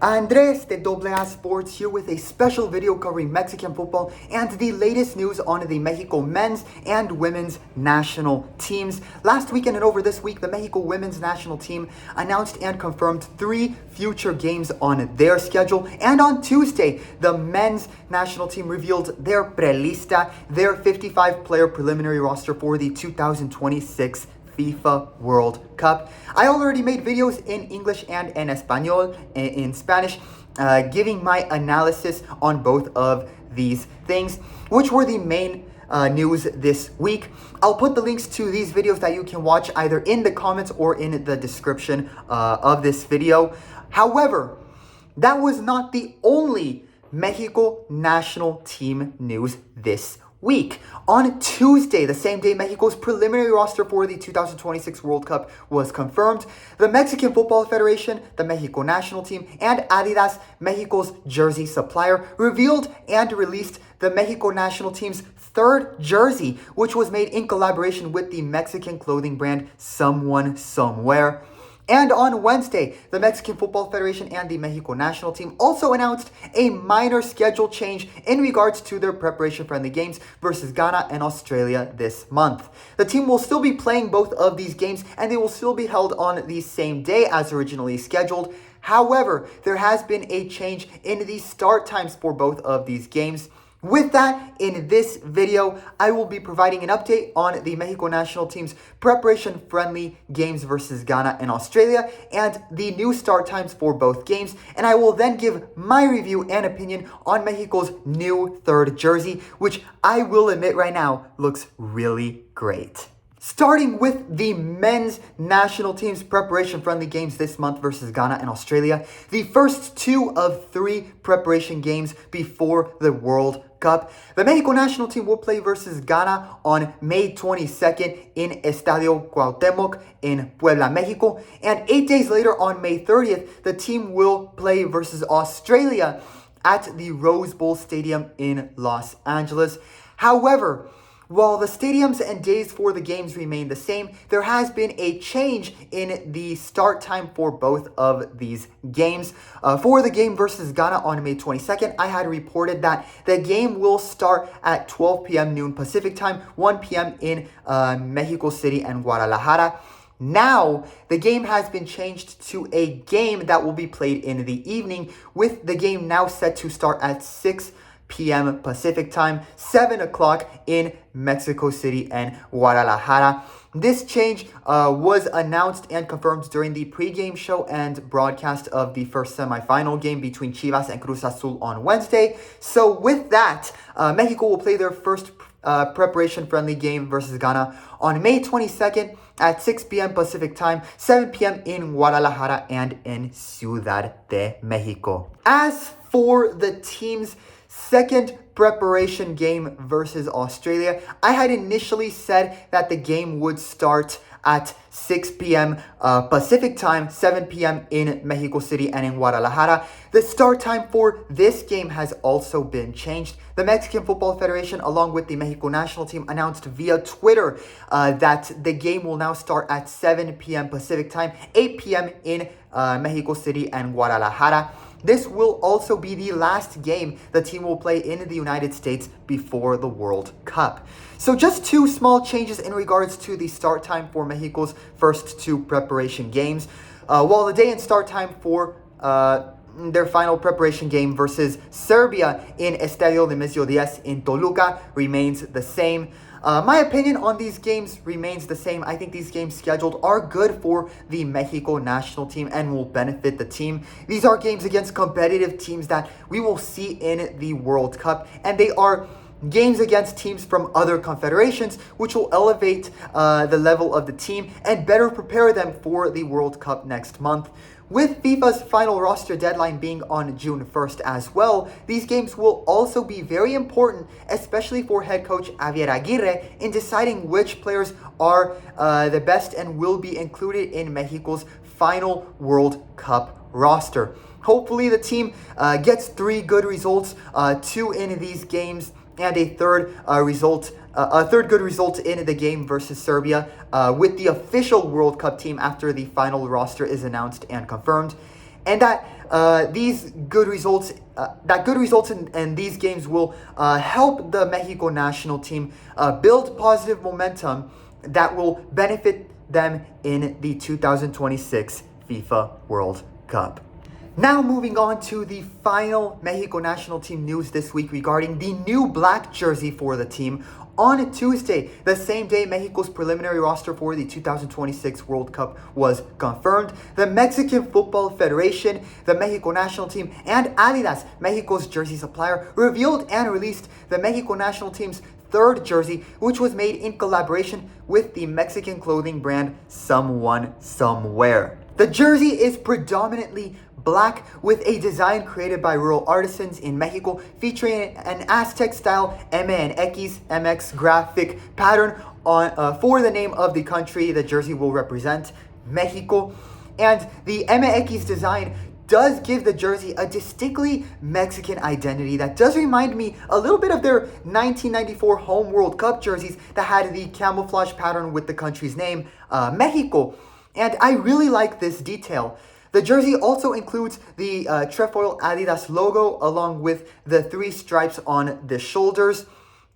Andres de AA Sports here with a special video covering Mexican football and the latest news on the Mexico men's and women's national teams. Last weekend and over this week, the Mexico women's national team announced and confirmed 3 future games on their schedule. And on Tuesday, the men's national team revealed their prelista, their 55-player preliminary roster for the 2026 FIFA World Cup. I already made videos in English and in Espanol, in Spanish, giving my analysis on both of these things, which were the main news this week. I'll put the links to these videos that you can watch either in the comments or in the description of this video. However, that was not the only Mexico national team news this week. On Tuesday, the same day Mexico's preliminary roster for the 2026 World Cup was confirmed, the Mexican Football Federation, the Mexico National Team, and Adidas, Mexico's jersey supplier, revealed and released the Mexico National Team's 3rd jersey, which was made in collaboration with the Mexican clothing brand Someone Somewhere. And on Wednesday, the Mexican Football Federation and the Mexico National Team also announced a minor schedule change in regards to their preparation-friendly games versus Ghana and Australia this month. The team will still be playing both of these games, and they will still be held on the same day as originally scheduled. However, there has been a change in the start times for both of these games. With that, in this video, I will be providing an update on the Mexico national team's preparation-friendly games versus Ghana and Australia and the new start times for both games. And I will then give my review and opinion on Mexico's new 3rd jersey, which I will admit right now looks really great. Starting with the men's national team's preparation-friendly games this month versus Ghana and Australia, the first 2 of 3 preparation games before the World Cup. The Mexico national team will play versus Ghana on May 22nd in Estadio Cuauhtémoc in Puebla, Mexico. And 8 days later, on May 30th, the team will play versus Australia at the Rose Bowl Stadium in Los Angeles. However, while the stadiums and days for the games remain the same, there has been a change in the start time for both of these games. For the game versus Ghana on May 22nd, I had reported that the game will start at 12 p.m. noon Pacific time, 1 p.m. in Mexico City and Guadalajara. Now, the game has been changed to a game that will be played in the evening, with the game now set to start at 6 p.m. Pacific time, 7 o'clock in Mexico City and Guadalajara. This change was announced and confirmed during the pregame show and broadcast of the first semifinal game between Chivas and Cruz Azul on Wednesday. So with that, Mexico will play their first preparation-friendly game versus Ghana on May 22nd at 6 p.m. Pacific time, 7 p.m. in Guadalajara and in Ciudad de Mexico. As for the team's second preparation game versus Australia, I had initially said that the game would start at 6 p.m. Pacific time, 7 p.m. in Mexico City and in Guadalajara. The start time for this game has also been changed. The Mexican Football Federation, along with the Mexico national team, announced via Twitter that the game will now start at 7 p.m. Pacific time, 8 p.m. in Mexico City and Guadalajara. This will also be the last game the team will play in the United States before the World Cup. So just 2 small changes in regards to the start time for Mexico's first 2 preparation games. While the day and start time for their final preparation game versus Serbia in Estadio Nemesio 10 in Toluca remains the same. My opinion on these games remains the same. I think these games scheduled are good for the Mexico national team and will benefit the team. These are games against competitive teams that we will see in the World Cup, and they are games against teams from other confederations, which will elevate the level of the team and better prepare them for the World Cup next month. With FIFA's final roster deadline being on June 1st as well, these games will also be very important, especially for head coach Javier Aguirre, in deciding which players are the best and will be included in Mexico's final World Cup roster. Hopefully the team gets 3 good results, 2 in these games, and a third good result in the game versus Serbia with the official World Cup team after the final roster is announced and confirmed. and that these good results in these games will help the Mexico national team build positive momentum that will benefit them in the 2026 FIFA World Cup. Now moving on to the final Mexico national team news this week regarding the new black jersey for the team. On Tuesday, the same day Mexico's preliminary roster for the 2026 World Cup was confirmed, the Mexican Football Federation, the Mexico national team, and Adidas, Mexico's jersey supplier, revealed and released the Mexico national team's third jersey, which was made in collaboration with the Mexican clothing brand Someone Somewhere. The jersey is predominantly black with a design created by rural artisans in Mexico featuring an Aztec-style MX graphic pattern on for the name of the country the jersey will represent, Mexico. And the MX design does give the jersey a distinctly Mexican identity that does remind me a little bit of their 1994 home World Cup jerseys that had the camouflage pattern with the country's name, Mexico. And I really like this detail. The jersey also includes the trefoil Adidas logo along with the 3 stripes on the shoulders.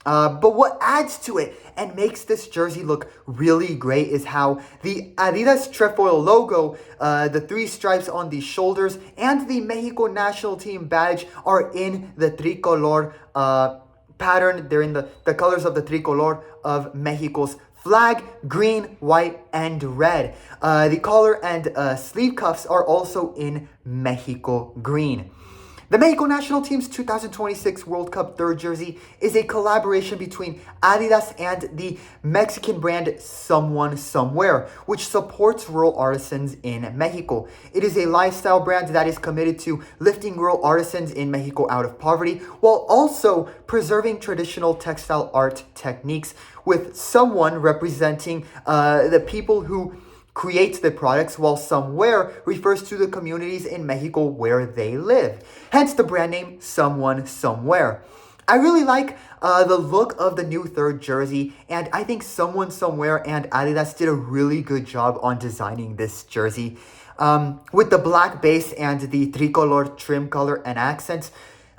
But what adds to it and makes this jersey look really great is how the Adidas trefoil logo, the 3 stripes on the shoulders, and the Mexico national team badge are in the tricolor pattern. They're in the colors of the tricolor of Mexico's flag, green, white, and red. The collar and sleeve cuffs are also in Mexico green. The Mexico national team's 2026 World Cup third jersey is a collaboration between Adidas and the Mexican brand Someone Somewhere, which supports rural artisans in Mexico. It is a lifestyle brand that is committed to lifting rural artisans in Mexico out of poverty, while also preserving traditional textile art techniques, with someone representing the people who creates the products, while Somewhere refers to the communities in Mexico where they live. Hence the brand name Someone Somewhere. I really like the look of the new third jersey, and I think Someone Somewhere and Adidas did a really good job on designing this jersey. With the black base and the tricolor trim color and accents,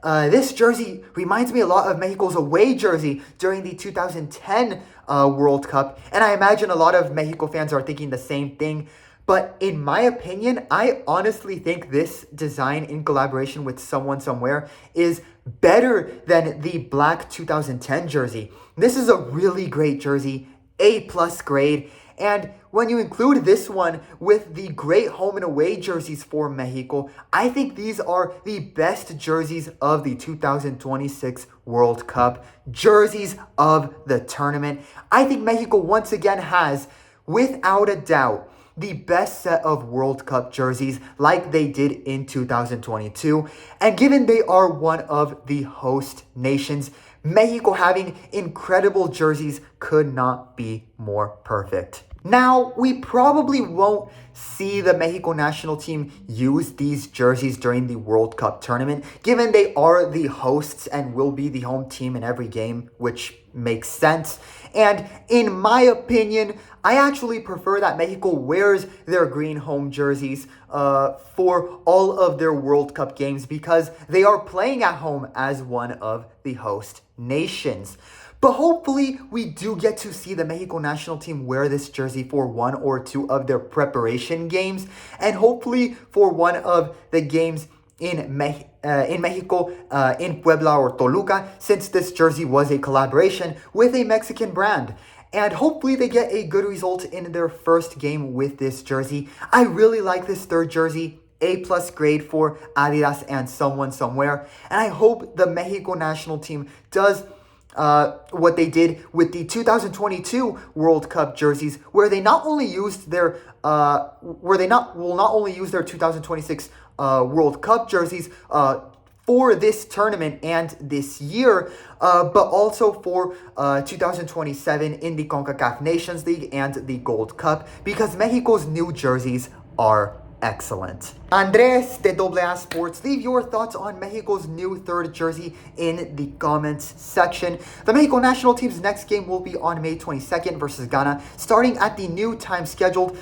this jersey reminds me a lot of Mexico's away jersey during the 2010 World Cup, and I imagine a lot of Mexico fans are thinking the same thing. But in my opinion, I honestly think this design in collaboration with Someone Somewhere is better than the black 2010 jersey. This is a really great jersey, A+ grade. And when you include this one with the great home and away jerseys for Mexico, I think these are the best jerseys of the 2026 World Cup, jerseys of the tournament. I think Mexico once again has, without a doubt, the best set of World Cup jerseys like they did in 2022. And given they are one of the host nations, Mexico having incredible jerseys could not be more perfect. Now, we probably won't see the Mexico national team use these jerseys during the World Cup tournament, given they are the hosts and will be the home team in every game, which makes sense. And in my opinion, I actually prefer that Mexico wears their green home jerseys for all of their World Cup games because they are playing at home as one of the host nations. But hopefully we do get to see the Mexico national team wear this jersey for 1 or 2 of their preparation games, and hopefully for one of the games in Mexico, in Puebla or Toluca, since this jersey was a collaboration with a Mexican brand. And hopefully they get a good result in their first game with this jersey. I really like this third jersey. A+ grade for Adidas and Someone Somewhere. And I hope the Mexico national team does what they did with the 2022 World Cup jerseys, where they not only used their will not only use their 2026 World Cup jerseys for this tournament and this year, but also for 2027 in the CONCACAF Nations League and the Gold Cup, because Mexico's new jerseys are excellent. Andres de AA Sports, leave your thoughts on Mexico's new third jersey in the comments section. The Mexico national team's next game will be on May 22nd versus Ghana, starting at the new time scheduled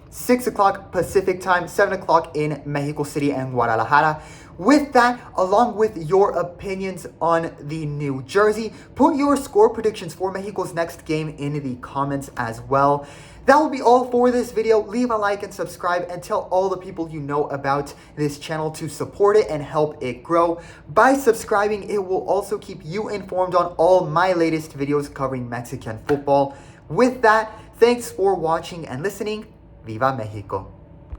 6 o'clock Pacific time, 7 o'clock in Mexico City and Guadalajara. With that, along with your opinions on the new jersey, put your score predictions for Mexico's next game in the comments as well. That will be all for this video. Leave a like and subscribe and tell all the people you know about this channel to support it and help it grow. By subscribing, it will also keep you informed on all my latest videos covering Mexican football. With that, thanks for watching and listening. Viva Mexico!